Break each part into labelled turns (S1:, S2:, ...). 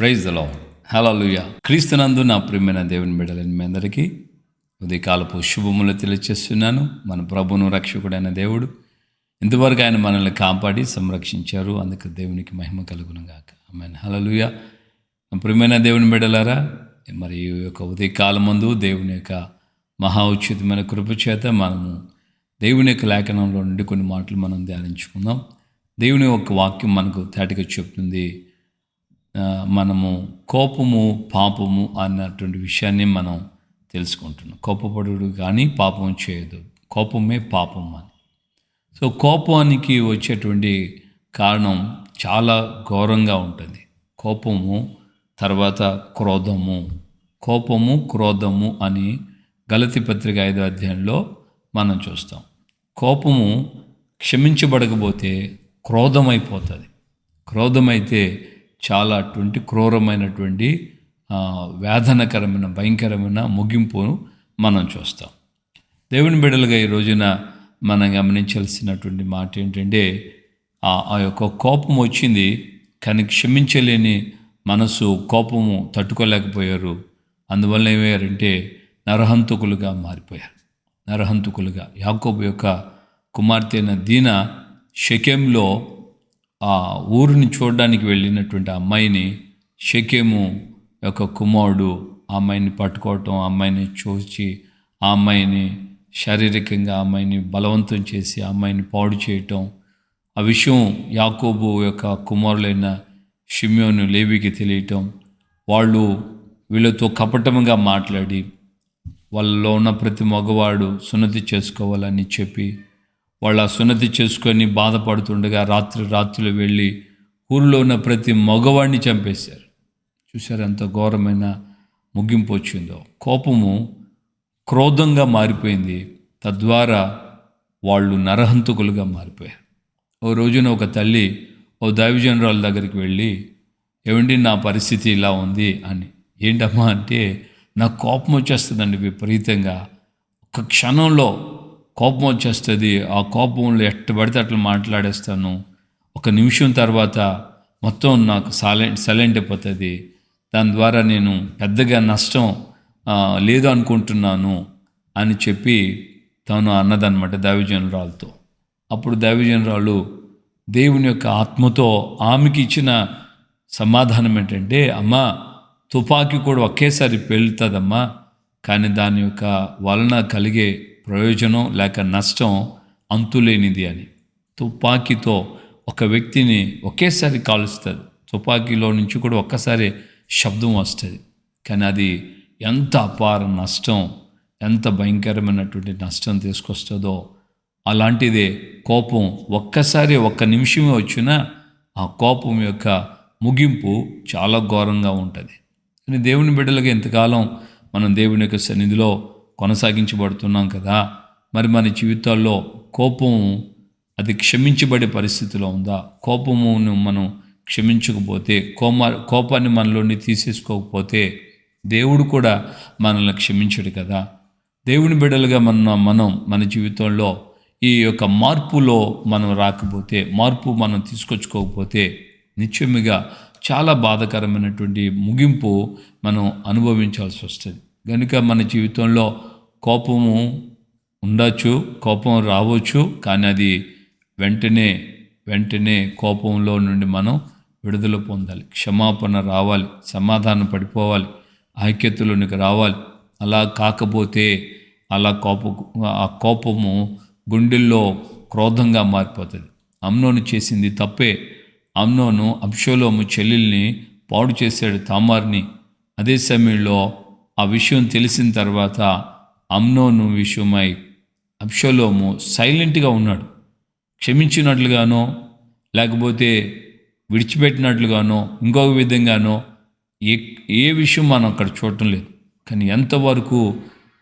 S1: Praise the lord. హల్లెలూయా. క్రీస్తునందు నా ప్రియమైన దేవుని బిడ్డలని మీ అందరికీ ఉదయకాలపు శుభములు తెలియజేస్తున్నాను. మన ప్రభువును రక్షకుడైన దేవుడు ఇంతవరకు ఆయన మనల్ని కాపాడి సంరక్షించారు. అందుకు దేవునికి మహిమ కలుగును గాక. ఆమేన్. హల్లెలూయా. ప్రియమైన దేవుని బిడ్డలారా, మరి ఈ యొక్క ఉదయకాలం ముందు దేవుని యొక్క మహా ఉచితమైన కృప చేత మనము దేవుని యొక్క లేఖనంలో నుండి కొన్ని మాటలు మనం ధ్యానించుకుందాం. దేవుని యొక్క వాక్యం మనకు తేటగా చెప్తుంది. మనము కోపము పాపము అన్నటువంటి విషయాన్ని మనం తెలుసుకుంటున్నాం. కోపపడు కానీ పాపం చేయదు, కోపమే పాపం అని. సో కోపానికి వచ్చేటువంటి కారణం చాలా ఘోరంగా ఉంటుంది. కోపము తర్వాత క్రోధము, కోపము క్రోధము అని గలతీ పత్రిక 5వ అధ్యాయంలో మనం చూస్తాం. కోపము క్షమించబడకపోతే క్రోధమైపోతుంది. క్రోధమైతే చాలా క్రూరమైనటువంటి వేదనకరమైన భయంకరమైన ముగింపును మనం చూస్తాం. దేవుని బిడ్డలుగా ఈ రోజున మనం గమనించాల్సినటువంటి మాట ఏంటంటే, ఆ యొక్క కోపం వచ్చింది కానీ క్షమించలేని మనసు, కోపము తట్టుకోలేకపోయారు. అందువల్ల ఏమయ్యారంటే నరహంతకులుగా మారిపోయారు. నరహంతకులుగా యాకోబు యొక్క కుమార్తె అయిన దీనా షెకెంలో ఆ ఊరిని చూడడానికి వెళ్ళినటువంటి అమ్మాయిని షెకెము యొక్క కుమారుడు ఆ అమ్మాయిని పట్టుకోవటం, ఆ అమ్మాయిని చూసి ఆ అమ్మాయిని శారీరకంగా ఆ అమ్మాయిని బలవంతం చేసి ఆ అమ్మాయిని పాడు చేయటం, ఆ విషయం యాకోబు యొక్క కుమారులైన షిమ్యోను లేవికి తెలియటం, వాళ్ళు వీళ్ళతో కపటంగా మాట్లాడి వాళ్ళలో ఉన్న ప్రతి మగవాడు సున్నతి చేసుకోవాలని చెప్పి వాళ్ళు ఆ సున్నతి చేసుకొని బాధపడుతుండగా రాత్రులు వెళ్ళి ఊరిలో ఉన్న ప్రతి మగవాడిని చంపేశారు. చూసారు ఎంత ఘోరమైన ముగింపు వచ్చిందో. కోపము క్రోధంగా మారిపోయింది. తద్వారా వాళ్ళు నరహంతకులుగా మారిపోయారు. ఓ రోజున ఒక తల్లి ఓ దైవజనురాల దగ్గరికి వెళ్ళి, ఏమండి నా పరిస్థితి ఇలా ఉంది అని. ఏంటమ్మా అంటే, నాకు కోపం వచ్చేస్తుందండి విపరీతంగా. ఒక క్షణంలో కోపం వచ్చేస్తుంది. ఆ కోపంలో ఎట్ట పడితే అట్లా మాట్లాడేస్తాను. ఒక నిమిషం తర్వాత మొత్తం నాకు సైలెంట్ అయిపోతుంది. దాని ద్వారా నేను పెద్దగా నష్టం లేదు అనుకుంటున్నాను అని చెప్పి తను అన్నదన్నమాట దైవజనురాలతో. అప్పుడు దైవజనురాలు దేవుని యొక్క ఆత్మతో ఆమెకి ఇచ్చిన సమాధానం ఏంటంటే, అమ్మా తుపాకీ కూడా ఒకేసారి పేలుతుందమ్మా, కానీ దాని యొక్క వలన కలిగే ప్రయోజనం లేక నష్టం అంతులేనిది అని. తుపాకీతో ఒక వ్యక్తిని ఒకేసారి కాలుస్తుంది. తుపాకీలో నుంచి కూడా ఒక్కసారి శబ్దం వస్తుంది, కానీ అది ఎంత అపార నష్టం, ఎంత భయంకరమైనటువంటి నష్టం తీసుకొస్తుందో అలాంటిదే కోపం. ఒక్కసారి ఒక్క నిమిషమే వచ్చినా ఆ కోపం యొక్క ముగింపు చాలా ఘోరంగా ఉంటుంది. కానీ దేవుని బిడ్డలుగా ఎంతకాలం మనం దేవుని యొక్క సన్నిధిలో కొనసాగించబడుతున్నాం కదా, మరి మన జీవితాల్లో కోపం అది క్షమించబడే పరిస్థితిలో ఉందా? కోపమును మనం క్షమించకపోతే, కోపాన్ని మనలోని తీసేసుకోకపోతే దేవుడు కూడా మనల్ని క్షమించడు కదా. దేవుని బిడ్డలుగా మనం మన జీవితంలో ఈ యొక్క మార్పులో మనం రాకపోతే, మార్పు మనం తీసుకొచ్చుకోకపోతే నిశ్చయముగా చాలా బాధాకరమైనటువంటి ముగింపు మనం అనుభవించాల్సి వస్తుంది. కనుక మన జీవితంలో కోపము ఉండొచ్చు, కోపం రావచ్చు, కానీ అది వెంటనే కోపంలో నుండి మనం విడుదల పొందాలి. క్షమాపణ రావాలి, సమాధానం పడిపోవాలి, ఐక్యతలోనికి రావాలి. అలా కాకపోతే ఆ కోపము గుండెల్లో క్రోధంగా మారిపోతుంది. అమ్నోను చేసింది తప్పే. అమ్నోను అబ్షాలోము చెల్లెల్ని పాడు చేశాడు, తామార్ని. అదే సమయంలో ఆ విషయం తెలిసిన తర్వాత అమ్నోను విషయమై అబ్షాలోము సైలెంట్గా ఉన్నాడు. క్షమించినట్లుగానో లేకపోతే విడిచిపెట్టినట్లుగానో ఇంకొక విధంగానో ఏ విషయం మనం అక్కడ చూడటం లేదు. కానీ ఎంతవరకు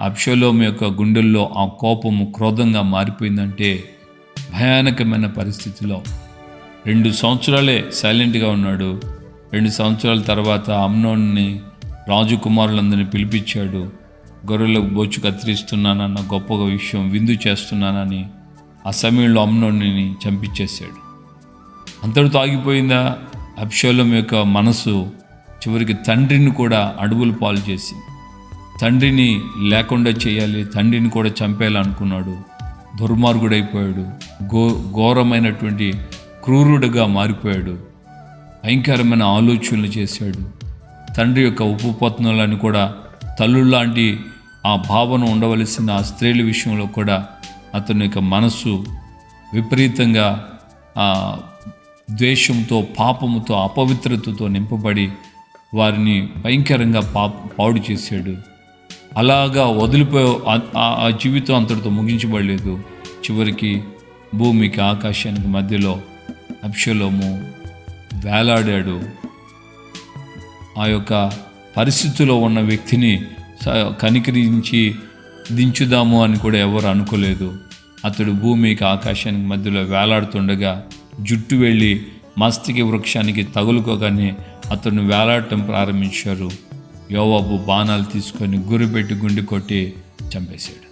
S1: అబ్షాలోము యొక్క గుండెల్లో ఆ కోపము క్రోధంగా మారిపోయిందంటే, భయానకమైన పరిస్థితిలో 2 సంవత్సరాలే సైలెంట్గా ఉన్నాడు. 2 సంవత్సరాల తర్వాత అమ్నోన్ని రాజకుమారులందరినీ పిలిపించాడు. గొర్రెలకు బొచ్చు కత్తిరిస్తున్నానన్న గొప్ప విషయం విందు చేస్తున్నానని ఆ సమయంలో అమ్నోన్ని చంపించేశాడు. అంతటితో ఆగిపోయిందా? అబ్షాలోము యొక్క మనసు చివరికి తండ్రిని కూడా అడవుల పాలు చేసింది. తండ్రిని లేకుండా చేయాలి, తండ్రిని కూడా చంపేయాలనుకున్నాడు. దుర్మార్గుడైపోయాడు, ఘోరమైనటువంటి క్రూరుడుగా మారిపోయాడు. భయంకరమైన ఆలోచనలు చేశాడు. తండ్రి యొక్క ఉపపత్నులను కూడా తల్లులాంటి ఆ భావన ఉండవలసిన ఆ స్త్రీల విషయంలో కూడా అతని యొక్క మనస్సు విపరీతంగా ద్వేషంతో, పాపముతో, అపవిత్రతతో నింపబడి వారిని భయంకరంగా పాడు చేశాడు. అలాగా వదిలిపోయే ఆ జీవితం అంతటితో ముగించబడలేదు. చివరికి భూమికి ఆకాశానికి మధ్యలో అబ్షలోము వేలాడాడు. ఆ యొక్క పరిస్థితిలో ఉన్న వ్యక్తిని కనికరించి దించుదాము అని కూడా ఎవరు అనుకోలేదు. అతడు భూమికి ఆకాశానికి మధ్యలో వేలాడుతుండగా జుట్టు వెళ్ళి మస్తకి వృక్షానికి తగులుకోగానే అతను వేలాడటం ప్రారంభించారు. యోవాబు బాణాలు తీసుకొని గురిపెట్టి గుండె కొట్టి చంపేశాడు.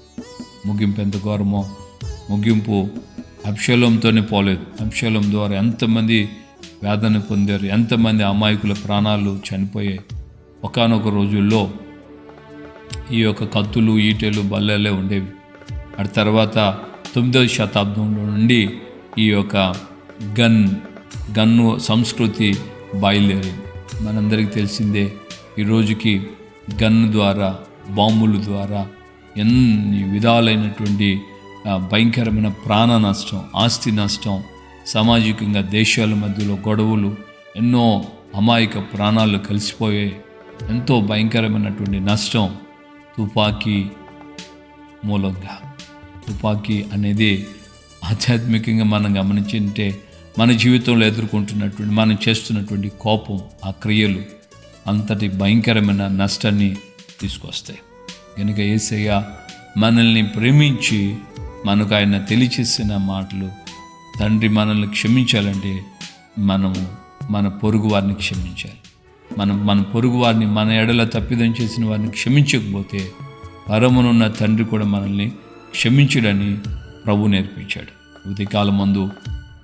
S1: ముగింపు ఎంత ఘోరమో! ముగింపు అబ్షలోముతోనే పోలేదు. అబ్షలోము ద్వారా ఎంతమంది వేదన పొందారు, ఎంతమంది అమాయకుల ప్రాణాలు చనిపోయాయి. ఒకానొక రోజుల్లో ఈ యొక్క కత్తులు, ఈటెలు, బల్లెలే ఉండేవి. ఆ తర్వాత 9వ శతాబ్దంలో నుండి ఈ యొక్క గన్ను సంస్కృతి బయలుదేరింది. మనందరికీ తెలిసిందే. ఈ రోజుకి గన్ను ద్వారా, బాంబుల ద్వారా ఎన్ని విధాలైనటువంటి భయంకరమైన ప్రాణ నష్టం, ఆస్తి నష్టం, సామాజికంగా దేశాల మధ్యలో గొడవలు, ఎన్నో అమాయక ప్రాణాలు కలిసిపోయాయి. ఎంతో భయంకరమైనటువంటి నష్టం తుపాకీ మూలంగా. తుపాకీ అనేది ఆధ్యాత్మికంగా మనం గమనించింటే మన జీవితంలో ఎదుర్కొంటున్నటువంటి, మనం చేస్తున్నటువంటి కోపం, ఆ క్రియలు అంతటి భయంకరమైన నష్టాన్ని తీసుకొస్తాయి. కనుక యేసయ్య మనల్ని ప్రేమించి మనకు ఆయన తెలియచేసిన మాటలు, తండ్రి మనల్ని క్షమించాలంటే మనము మన పొరుగు వారిని క్షమించాలి. మన పొరుగు వారిని, మన ఎడల తప్పిదం చేసిన వారిని క్షమించకపోతే పరమునున్న తండ్రి కూడా మనల్ని క్షమించడని ప్రభు నేర్పించాడు. ఉదయకాలం మందు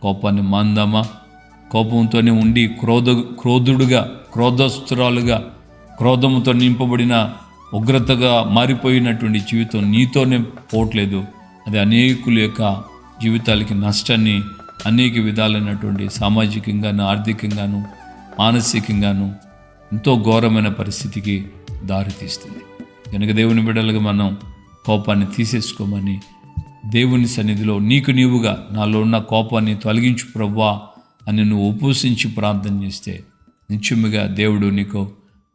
S1: కోపాన్ని మాందామా? కోపంతోనే ఉండి క్రోధుడుగా, క్రోధస్తురాలుగా, క్రోధముతో నింపబడిన ఉగ్రతగా మారిపోయినటువంటి జీవితం నీతోనే పోవట్లేదు. అది అనేకుల యొక్క జీవితాలకి నష్టాన్ని, అనేక విధాలైనటువంటి సామాజికంగాను, ఆర్థికంగాను, మానసికంగాను ఎంతో ఘోరమైన పరిస్థితికి దారితీస్తుంది. కనుక దేవుని బిడ్డలుగా మనం కోపాన్ని తీసేసుకోమని దేవుని సన్నిధిలో నీకు నీవుగా నాలో ఉన్న కోపాన్ని తొలగించు ప్రభువా అని నువ్వు ఉపవసించి ప్రార్థన చేస్తే నిత్యముగా దేవుడు నీకు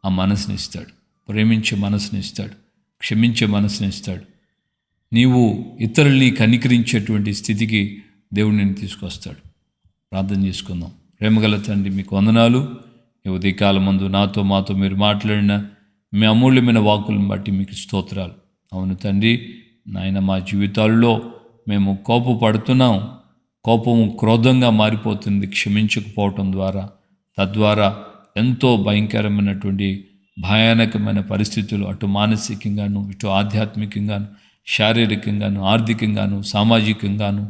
S1: ఆ మనసుని ఇస్తాడు. ప్రేమించే మనసుని ఇస్తాడు, క్షమించే మనసుని ఇస్తాడు. నీవు ఇతరుల్ని కనికరించేటువంటి స్థితికి దేవుడు నేను తీసుకొస్తాడు. ప్రార్థన చేసుకుందాం. ప్రేమగల తండ్రి, మీకు వందనాలు. ఈ ఉదయకాలం ముందు మాతో మీరు మాట్లాడిన మీ అమూల్యమైన వాక్కులను బట్టి మీకు స్తోత్రాలు. అవును తండ్రి, నాయన మా జీవితాల్లో మేము కోపపడుతున్నాం, కోపము క్రోధంగా మారిపోతుంది క్షమించకపోవటం ద్వారా. తద్వారా ఎంతో భయంకరమైనటువంటి భయానకమైన పరిస్థితులు అటు మానసికంగాను, ఇటు ఆధ్యాత్మికంగాను, శారీరకంగాను, ఆర్థికంగాను, సామాజికంగాను,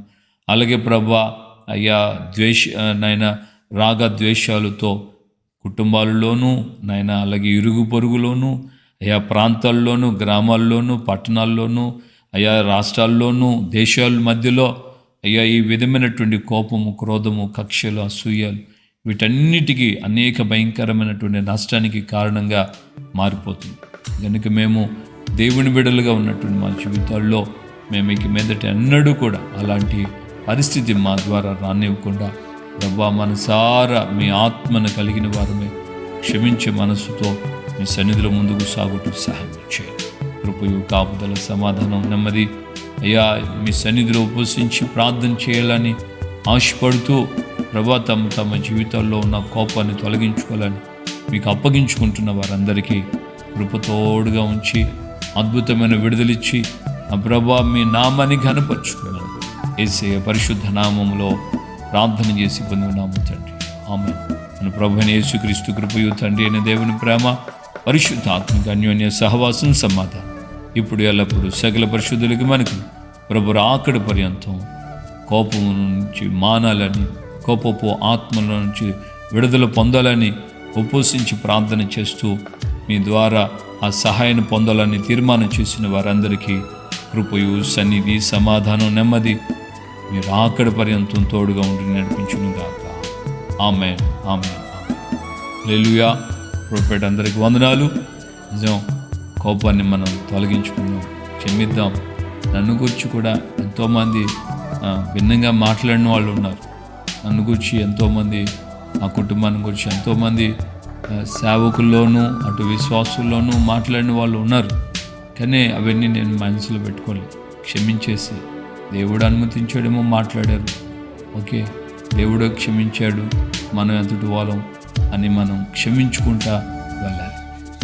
S1: అలాగే ప్రభా అయ్యా నాయన రాగ ద్వేషాలతో కుటుంబాలలోనూ నాయన, అలాగే ఇరుగు పొరుగులోనూ, అయా ప్రాంతాల్లోనూ, గ్రామాల్లోనూ, పట్టణాల్లోనూ, అయా రాష్ట్రాల్లోనూ, దేశాల మధ్యలో అయ్యా ఈ విధమైనటువంటి కోపము, క్రోధము, కక్షలు, అసూయలు వీటన్నిటికీ అనేక భయంకరమైనటువంటి నష్టానికి కారణంగా మారిపోతుంది. కనుక మేము దేవుని బిడ్డలుగా ఉన్నటువంటి మా జీవితాల్లో మేము ఇక మీదట ఎన్నడూ కూడా అలాంటి పరిస్థితి మా ద్వారా రానివ్వకుండా ప్రభా మనసారా మీ ఆత్మను కలిగిన వారమే క్షమించే మనసుతో మీ సన్నిధిలో ముందుకు సాగుతూ సహాయం చేయండి. కృపయు, కాపుదల, సమాధానం, నెమ్మది అయ్యా మీ సన్నిధిలో ఉపవసించి ప్రార్థన చేయాలని ఆశపడుతూ ప్రభా తమ జీవితాల్లో ఉన్న కోపాన్ని తొలగించుకోవాలని మీకు అప్పగించుకుంటున్న వారందరికీ కృపతోడుగా ఉంచి అద్భుతమైన విడుదలిచ్చి ఆ ప్రభా మీ నామాన్ని ఘనపరచుకోవాలని యేసయ్య పరిశుద్ధ నామములో ప్రార్థన చేసి పొందున్నాము తండ్రి. ఆమేన్. మన ప్రభువైన యేసుక్రీస్తు కృపయు, తండ్రి అయిన దేవుని ప్రేమ, పరిశుద్ధాత్మిక అన్యోన్య సహవాసం, సమాధానం ఇప్పుడు ఎల్లప్పుడూ సకల పరిశుద్ధులకి మనకు ప్రభు రాకడ పర్యంతం కోపము నుంచి మానాలని, కోపపు ఆత్మల నుంచి విడుదల పొందాలని ఉపవసించి ప్రార్థన చేస్తూ మీ ద్వారా ఆ సహాయాన్ని పొందాలని తీర్మానం చేసిన వారందరికీ కృపయు, సన్నిధి, సమాధానం, నెమ్మది మీరు ఆఖరి పర్యంతం తోడుగా ఉండి నడిపించును గాక. ఆమేన్, ఆమేన్, హల్లెలూయా. ప్రొఫెట్ అందరికి వందనాలు. నిజం, కోపాన్ని మనం తొలగించుకుందాం, క్షమిద్దాం. నన్ను గురించి కూడా ఎంతోమంది భిన్నంగా మాట్లాడిన వాళ్ళు ఉన్నారు. నన్ను గురించి ఎంతోమంది, ఆ కుటుంబాన్ని గురించి ఎంతోమంది సేవకుల్లోనూ అటు విశ్వాసుల్లోనూ మాట్లాడిన వాళ్ళు ఉన్నారు. కానీ అవన్నీ నేను మనసులో పెట్టుకోలేదు. క్షమించేసి దేవుడు అనుమతించాడేమో మాట్లాడారు, ఓకే, దేవుడు క్షమించాడు, మనం ఎంతటి వాళ్ళం అని మనం క్షమించుకుంటా వెళ్ళాలి.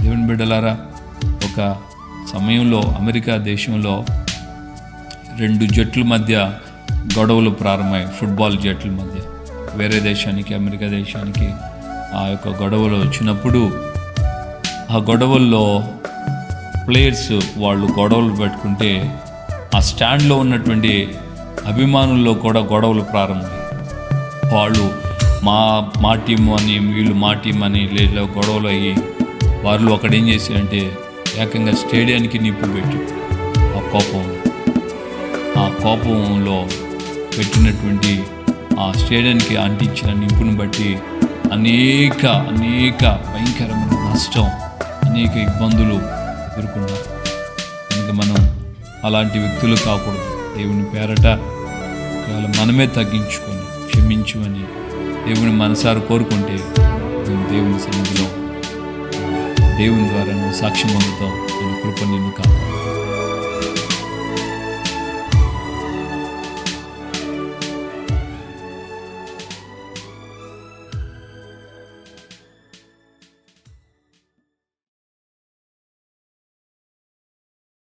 S1: దేవుని బిడ్డలారా, ఒక సమయంలో అమెరికా దేశంలో 2 జట్ల మధ్య గొడవలు ప్రారంభమయ్యాయి. ఫుట్బాల్ జట్ల మధ్య వేరే దేశానికి, అమెరికా దేశానికి ఆ యొక్క గొడవలు వచ్చినప్పుడు ఆ గొడవల్లో ప్లేయర్స్ వాళ్ళు గొడవలు పెట్టుకుంటే ఆ స్టాండ్లో ఉన్నటువంటి అభిమానుల్లో కూడా గొడవలు ప్రారంభమయ్యాయి. వాళ్ళు మా టీము అని, వీళ్ళు మా టీం అని లేదా గొడవలు అయ్యి వాళ్ళు అక్కడ ఏం చేశారంటే ఏకంగా స్టేడియానికి నిప్పు పెట్టి ఆ కోపంలో పెట్టినటువంటి ఆ స్టేడియానికి అంటించిన నిప్పును బట్టి అనేక భయంకరమైన నష్టం, అనేక ఇబ్బందులు ఎదుర్కొన్నారు. కనుక మనం అలాంటి వ్యక్తులు కాకూడదు. దేవుని పేరట ఒకవేళ మనమే తగ్గించుకొని క్షమించమని దేవుని మనసారా కోరుకుంటే దేవుని సన్నిధిలో దేవుని ద్వారా నువ్వు సాక్ష్యం పొందుతావు. నేను కృప నిన్ను కాపాడు.